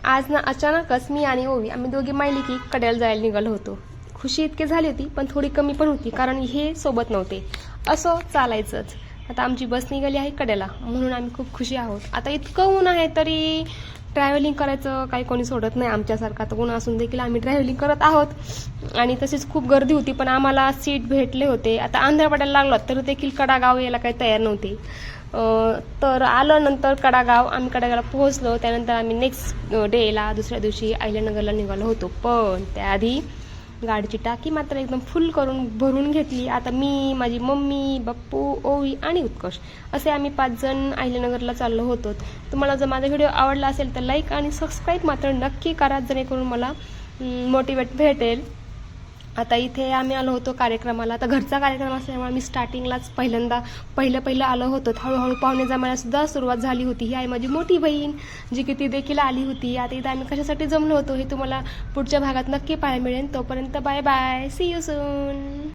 आज ना अचानकच मी आणि ओवी आम्ही दोघी माहिली की कड्याला जायला निघालो होतो. खुशी इतकी झाली होती पण थोडी कमी पण होती, कारण हे सोबत नव्हते. असं चालायचंच. आता आमची बस निघाली आहे कड्याला, म्हणून आम्ही खूप खुशी आहोत. आता इतकं ऊन आहे तरी ट्रॅव्हलिंग करायचं काही कोणी सोडत नाही. आमच्यासारखं आता ऊन असून देखील आम्ही ट्रॅव्हलिंग करत आहोत. आणि तशीच खूप गर्दी होती, पण आम्हाला सीट भेटले होते. आता अंधार पडायला लागला तर देखील कडागाव यायला काही तयार नव्हते. तर आलं नंतर कडागाव. आम्ही कडागावला पोहोचलो. त्यानंतर आम्ही नेक्स्ट डेला दुसऱ्या दिवशी अहिल्यानगरला निघालो होतो. पण त्याआधी गाडीची टाकी मात्र एकदम फुल करून भरून घेतली. आता मी, माझी मम्मी, बप्पू, ओवी आणि उत्कर्ष असे आम्ही 5 जण अहिल्यानगरला चाललो होतो. तुम्हाला जर माझा व्हिडिओ आवडला असेल तर लाईक आणि सबस्क्राईब मात्र नक्की करा, जेणेकरून मला मोटिवेट भेटेल. आता इथे आम्ही आलो होतो कार्यक्रमाला. आता घरचा कार्यक्रम असल्यामुळे मी स्टार्टिंगलाच पहिलं आलो होतो. हळूहळू पाहुणे जमायला सुद्धा सुरुवात झाली होती. ही आहे माझी मोठी बहीण, जी की ती देखील आली होती. आता इथं आम्ही कशासाठी जमलो होतो हे तुम्हाला पुढच्या भागात नक्की पाहायला मिळेल. तोपर्यंत bye bye, see you soon.